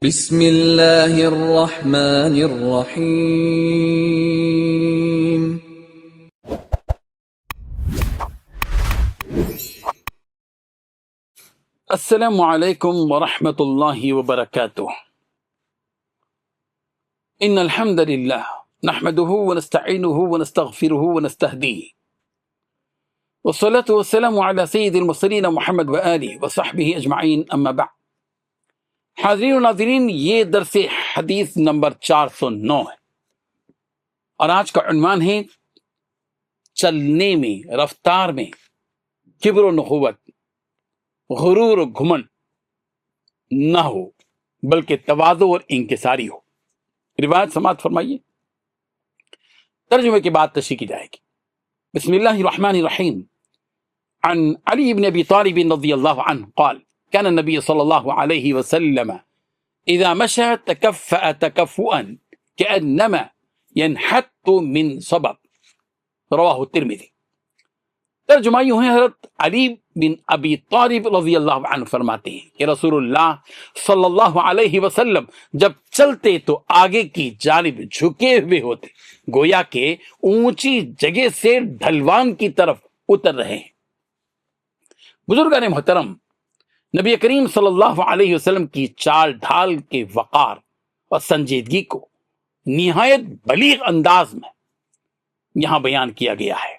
بسم اللہ الرحمن الرحیم۔ السلام علیکم ورحمۃ اللہ وبرکاتہ۔ ان الحمد للہ نحمده ونستعینه ونستغفره ونستهدیه والصلاة والسلام على سید المرسلین محمد وآلہ وصحبہ اجمعین، اما بعد۔ حاضرین و ناظرین، یہ درس حدیث نمبر 409 ہے اور آج کا عنوان ہے چلنے میں، رفتار میں کبر و نخوت، غرور و گھمنڈ نہ ہو بلکہ تواضع اور انکساری ہو۔ روایت سماعت فرمائیے، ترجمے کے بعد تشریح کی جائے گی۔ بسم اللہ الرحمن الرحیم۔ عن علی بن ابی طالب رضی اللہ عنہ قال كان النبي صلى الله عليه وسلم إذا مشى تكفأ تكفؤا كأنما ينحت من صبب، رواہ الترمذی۔ ترجمہ یوں ہے، حضرت علی بن ابی طالب رضی اللہ عنہ فرماتے ہیں کہ رسول اللہ صلی اللہ علیہ وسلم جب چلتے تو آگے کی جانب جھکے ہوئے ہوتے، گویا کہ اونچی جگہ سے ڈھلوان کی طرف اتر رہے ہیں۔ بزرگان محترم، نبی کریم صلی اللہ علیہ وسلم کی چال ڈھال کے وقار اور سنجیدگی کو نہایت بلیغ انداز میں یہاں بیان کیا گیا ہے۔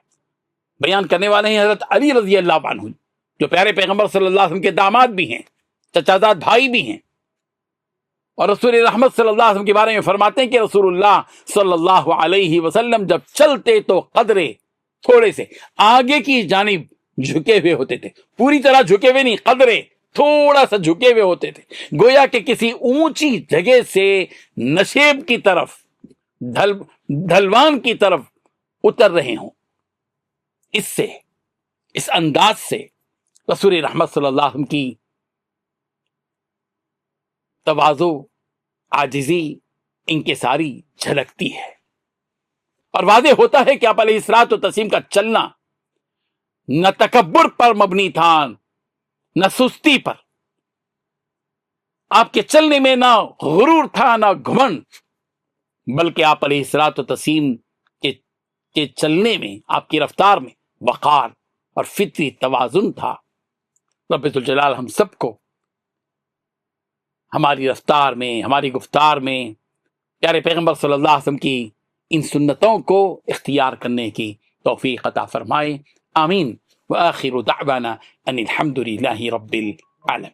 بیان کرنے والے ہیں حضرت علی رضی اللہ عنہ، جو پیارے پیغمبر صلی اللہ علیہ وسلم کے داماد بھی ہیں، چچا زاد بھائی بھی ہیں، اور رسول رحمت صلی اللہ علیہ وسلم کے بارے میں فرماتے ہیں کہ رسول اللہ صلی اللہ علیہ وسلم جب چلتے تو قدرے تھوڑے سے آگے کی جانب جھکے ہوئے ہوتے تھے، پوری طرح جھکے ہوئے نہیں، قدرے تھوڑا سا جھکے ہوئے ہوتے تھے، گویا کہ کسی اونچی جگہ سے نشیب کی طرف، ڈھلوان کی طرف اتر رہے ہوں۔ اس انداز سے رسول رحمت صلی اللہ علیہ وسلم کی تواضع، عاجزی، انکساری جھلکتی ہے، اور واضح ہوتا ہے کہ آپ علیہ الصلوۃ والتسلیم کا چلنا نہ تکبر پر مبنی تھا، نہ سستی پر۔ آپ کے چلنے میں نہ غرور تھا، نہ گھمنڈ، بلکہ آپ علیہ الصلوۃ والتسلیم کے چلنے میں، آپ کی رفتار میں وقار اور فطری توازن تھا۔ رب ذوالجلال ہم سب کو ہماری رفتار میں، ہماری گفتار میں پیارے پیغمبر صلی اللہ علیہ وسلم کی ان سنتوں کو اختیار کرنے کی توفیق عطا فرمائے، آمین۔ وآخر دعوانا ان الحمد للہ رب العالمین۔